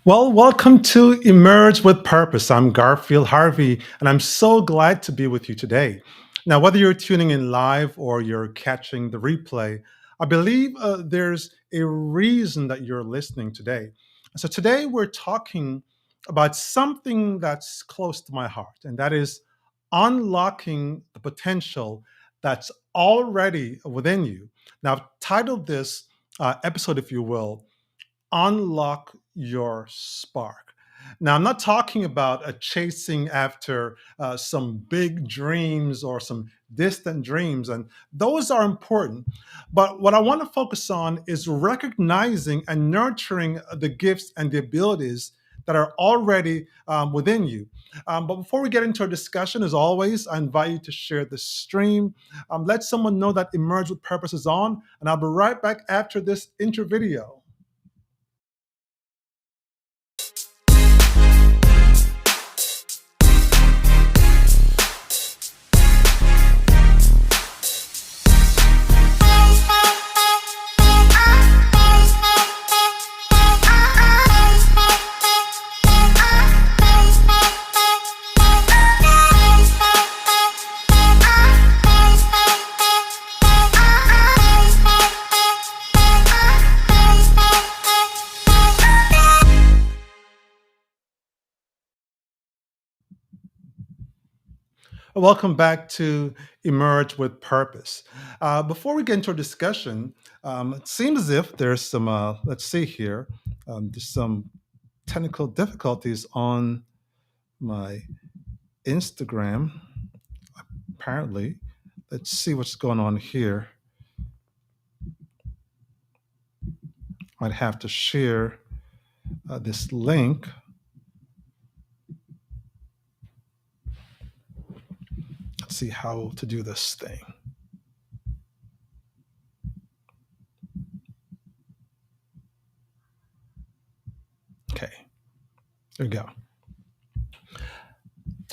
Well, welcome to Emerge with Purpose. I'm Garfield Harvey, and I'm so glad to be with you today. Now, whether you're tuning in live or you're catching the replay, I believe there's a reason that you're listening today. So, today we're talking about something that's close to my heart, and that is unlocking the potential that's already within you. Now, I've titled this episode, if you will, unlock your spark. Now, I'm not talking about chasing after some big dreams or some distant dreams, and those are important. But what I want to focus on is recognizing and nurturing the gifts and the abilities that are already within you. But before we get into our discussion, as always, I invite you to share the stream. Let someone know that Emerge with Purpose is on, and I'll be right back after this intro video. Welcome back to Emerge with Purpose. Before we get into our discussion, it seems as if there's some, let's see here, there's some technical difficulties on my Instagram, apparently. Let's see what's going on here. I'd have to share this link. Let's see how to do this thing. Okay, there we go.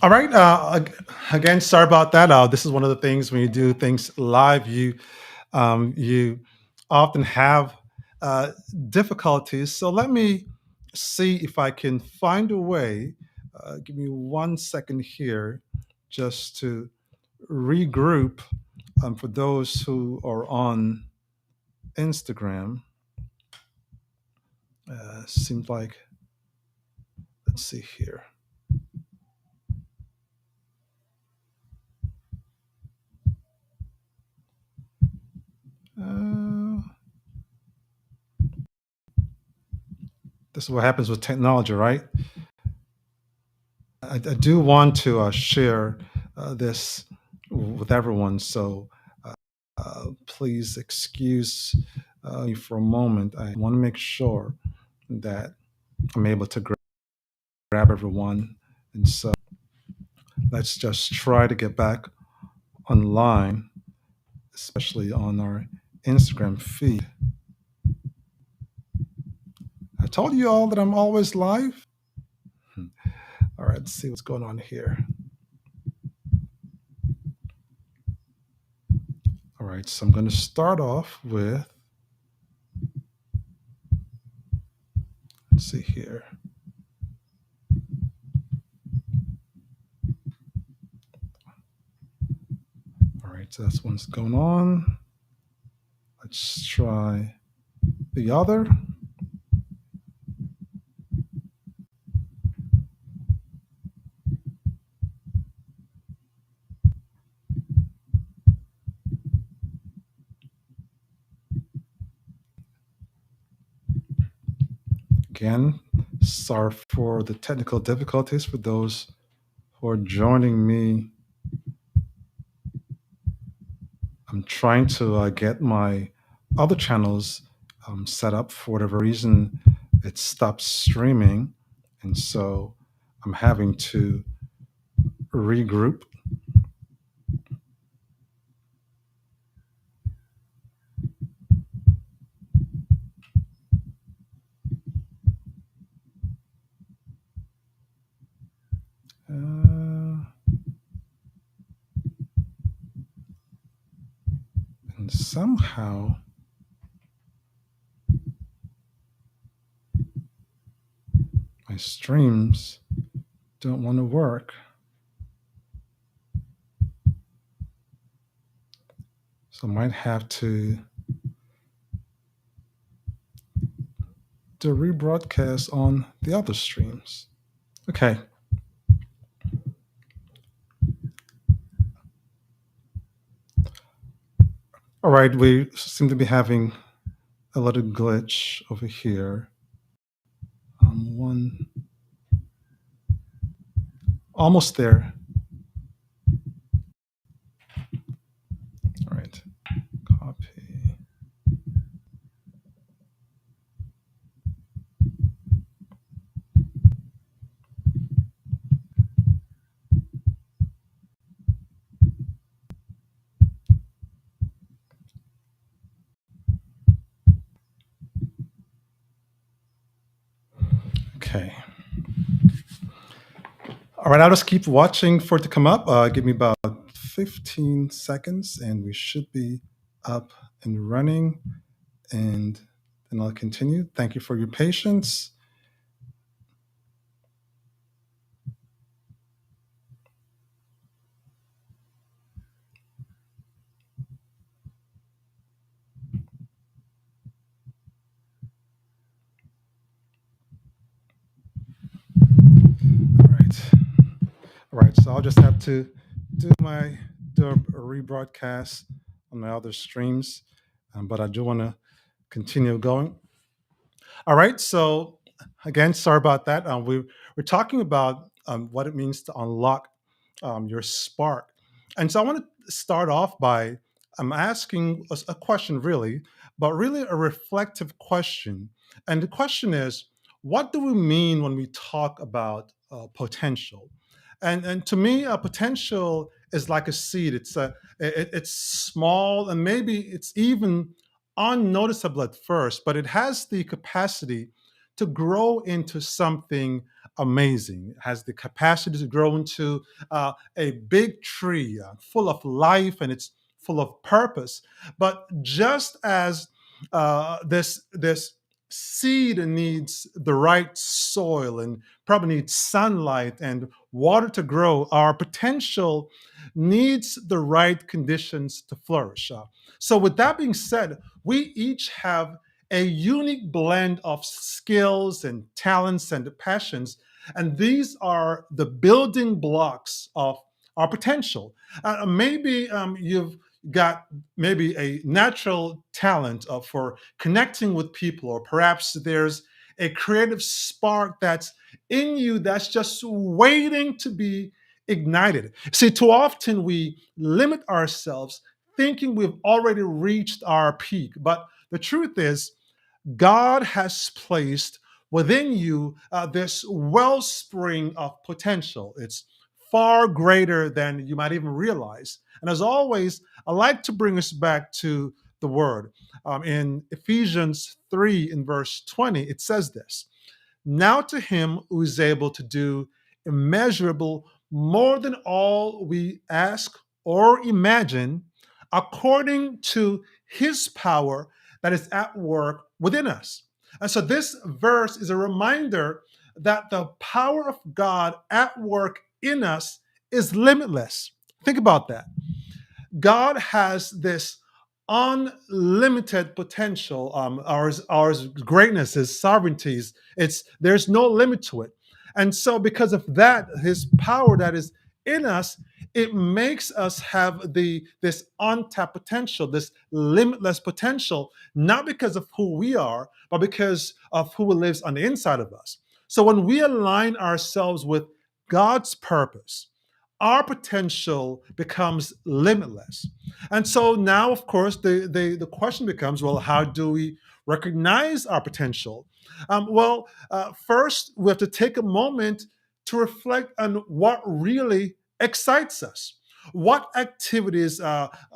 All right. Again, sorry about that. This is one of the things when you do things live, you often have uh, difficulties. So let me see if I can find a way. Give me 1 second here, just to regroup for those who are on Instagram. Seems like, let's see here. Uh, this is what happens with technology, right? I do want to share this with everyone, so please excuse me for a moment. I want to make sure that I'm able to grab everyone, and so let's just try to get back online, especially on our Instagram feed. I told you all that I'm always live. All right, let's see what's going on here. All right, so I'm going to start off with, let's see here. All right, so that's what's going on. Let's try the other. Again, sorry for the technical difficulties for those who are joining me. I'm trying to get my other channels set up. For whatever reason, it stopped streaming. And so I'm having to regroup. Uh, and somehow, My streams don't want to work. So I might have to do a rebroadcast on the other streams. Okay. All right. We seem to be having a little glitch over here. One almost there. All right. Copy. Okay. All right, I'll just keep watching for it to come up. Give me about 15 seconds and we should be up and running. And then I'll continue. Thank you for your patience. All right. All right. So I'll just have to do a rebroadcast on my other streams. But I do want to continue going. All right. So again, sorry about that. We're talking about what it means to unlock your spark, and so I want to start off by I'm asking a question, really, but really a reflective question. And the question is, what do we mean when we talk about potential? And to me, potential is like a seed. It's small and maybe it's even unnoticeable at first, but it has the capacity to grow into something amazing. It has the capacity to grow into a big tree full of life and it's full of purpose. But just as this seed needs the right soil and probably needs sunlight and water to grow, our potential needs the right conditions to flourish. So, with that being said, we each have a unique blend of skills and talents and passions, and these are the building blocks of our potential. Maybe you've got maybe a natural talent for connecting with people, or perhaps there's a creative spark that's in you that's just waiting to be ignited. See, too often we limit ourselves thinking we've already reached our peak. But the truth is, God has placed within you this wellspring of potential. It's far greater than you might even realize. And as always, I like to bring us back to the word. In Ephesians 3, in verse 20, it says this: Now to him who is able to do immeasurable more than all we ask or imagine, according to his power that is at work within us. And so this verse is a reminder that the power of God at work in us is limitless. Think about that. God has this unlimited potential. Our greatness, His sovereignties. It's there's no limit to it, and so because of that, His power that is in us, it makes us have this untapped potential, this limitless potential, not because of who we are, but because of who lives on the inside of us. So when we align ourselves with God's purpose, our potential becomes limitless. And so now, of course, the question becomes, well, how do we recognize our potential? First, we have to take a moment to reflect on what really excites us. What activities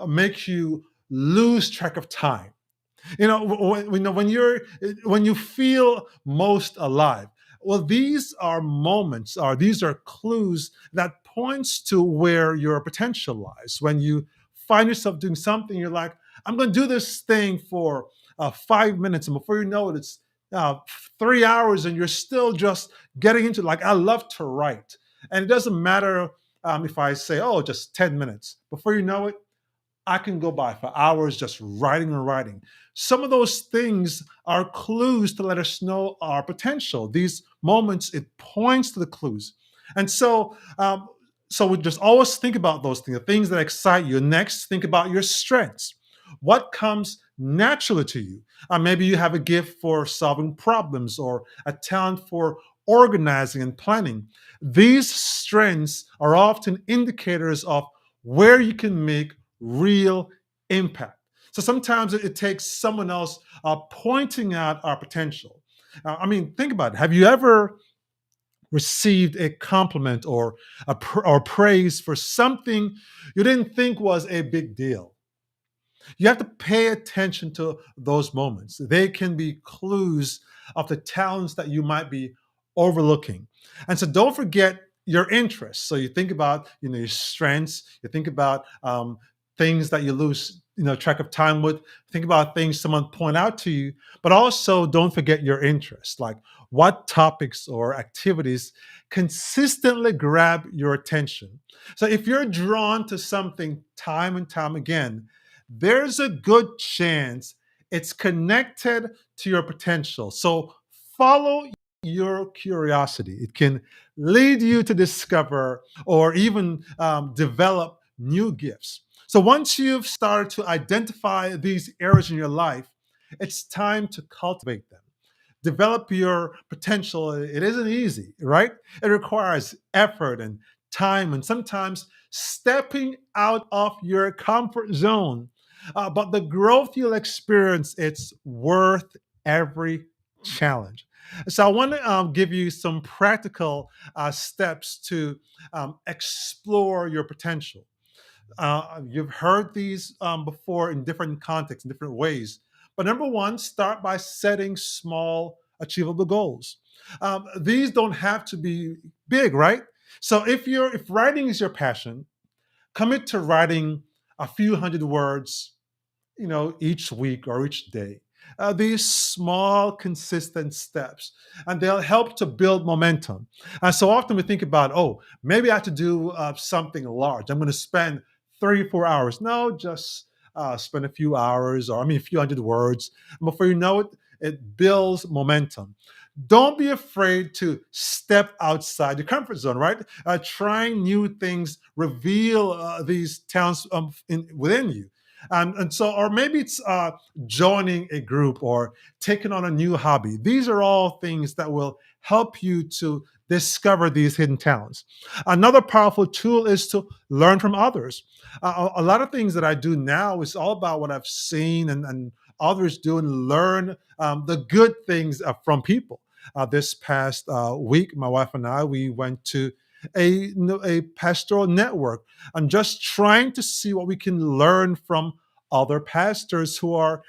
make you lose track of time? When you feel most alive. Well, these are moments, or these are clues that points to where your potential lies. When you find yourself doing something, you're like, I'm going to do this thing for 5 minutes, and before you know it, it's 3 hours and you're still just getting into, like, I love to write. And it doesn't matter if I say, oh, just 10 minutes. Before you know it, I can go by for hours just writing and writing. Some of those things are clues to let us know our potential. These moments, it points to the clues. And so we just always think about those things, the things that excite you. Next, think about your strengths. What comes naturally to you? Maybe you have a gift for solving problems or a talent for organizing and planning. These strengths are often indicators of where you can make real impact. So sometimes it takes someone else pointing out our potential. I mean, think about it. Have you ever received a compliment or praise for something you didn't think was a big deal? You have to pay attention to those moments. They can be clues of the talents that you might be overlooking. And so don't forget your interests. So you think about, your strengths, you think about things that you lose, track of time with, think about things someone point out to you, but also don't forget your interests, like what topics or activities consistently grab your attention. So if you're drawn to something time and time again, there's a good chance it's connected to your potential. So follow your curiosity. It can lead you to discover or even develop new gifts. So once you've started to identify these areas in your life, it's time to cultivate them. Develop your potential. It isn't easy, right? It requires effort and time and sometimes stepping out of your comfort zone. But the growth you'll experience, it's worth every challenge. So I want to give you some practical steps to explore your potential. You've heard these before in different contexts, in different ways. But number one, start by setting small, achievable goals. These don't have to be big, right? So if writing is your passion, commit to writing a few hundred words, each week or each day. These small, consistent steps, and they'll help to build momentum. And so often we think about, oh, maybe I have to do something large. I'm going to spend 3 or 4 hours. No, just spend a few hours, or a few hundred words. And before you know it, it builds momentum. Don't be afraid to step outside your comfort zone, right? Trying new things reveal these talents within you. And so, or maybe it's joining a group or taking on a new hobby. These are all things that will help you to discover these hidden talents. Another powerful tool is to learn from others. A lot of things that I do now is all about what I've seen and others do, and learn the good things from people. This past week, my wife and I, we went to a pastoral network. I'm just trying to see what we can learn from other pastors who are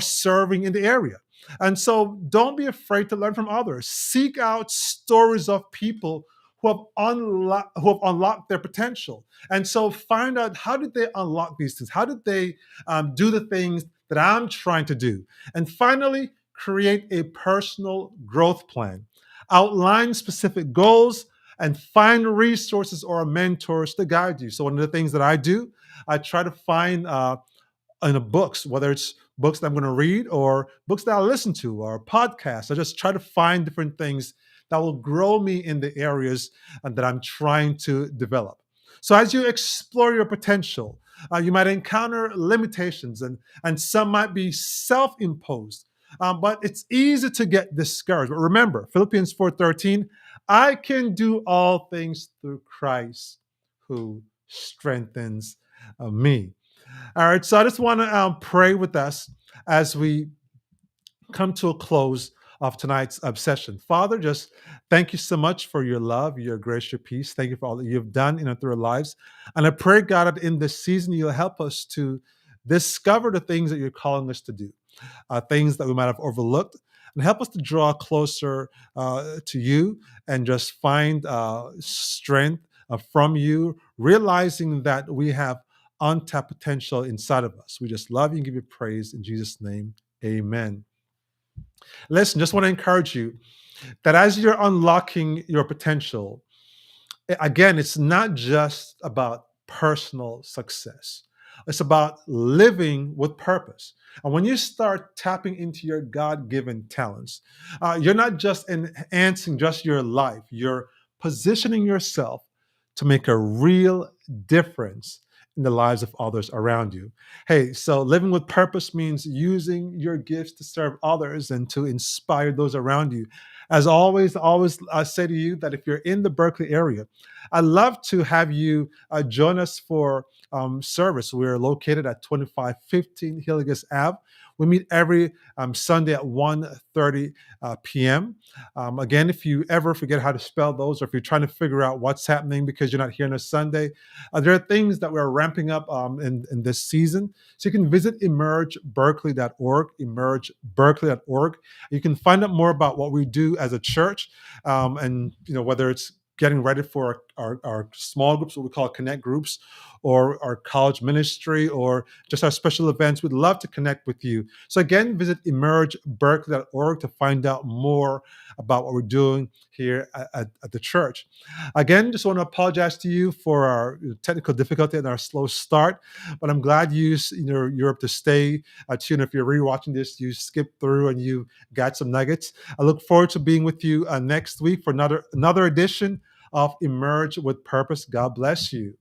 serving in the area. And so don't be afraid to learn from others. Seek out stories of people who have unlocked their potential. And so find out, how did they unlock these things? How did they do the things that I'm trying to do? And finally, create a personal growth plan. Outline specific goals and find resources or mentors to guide you. So one of the things that I do, I try to find in the books, whether it's books that I'm going to read or books that I listen to or podcasts. I just try to find different things that will grow me in the areas that I'm trying to develop. So as you explore your potential, you might encounter limitations, and some might be self-imposed. But it's easy to get discouraged. But remember, Philippians 4:13, I can do all things through Christ who strengthens me. All right, so I just want to pray with us as we come to a close of tonight's obsession. Father, just thank you so much for your love, your grace, your peace. Thank you for all that you've done in and through our lives. And I pray, God, that in this season you'll help us to discover the things that you're calling us to do, things that we might have overlooked, and help us to draw closer to you and just find strength from you, realizing that we have untapped potential inside of us. We just love you and give you praise in Jesus' name. Amen. Listen, just want to encourage you that as you're unlocking your potential, again, it's not just about personal success. It's about living with purpose. And when you start tapping into your God given talents, you're not just enhancing just your life, you're positioning yourself to make a real difference in the lives of others around you. Hey, so living with purpose means using your gifts to serve others and to inspire those around you. As always, always I say to you that if you're in the Berkeley area, I'd love to have you join us for service. We're located at 2515 Hillegas Ave. We meet every Sunday at 1:30 p.m. Again, if you ever forget how to spell those, or if you're trying to figure out what's happening because you're not here on a Sunday, there are things that we're ramping up in this season. So you can visit emergeberkeley.org, emergeberkeley.org. You can find out more about what we do as a church, and whether it's getting ready for our small groups, what we call connect groups, or our college ministry, or just our special events. We'd love to connect with you. So again, visit emergeberkeley.org to find out more about what we're doing here at the church. Again, just want to apologize to you for our technical difficulty and our slow start, but I'm glad you're up to stay tuned. If you're rewatching this, you skipped through and you got some nuggets. I look forward to being with you next week for another edition of Emerge with Purpose. God bless you.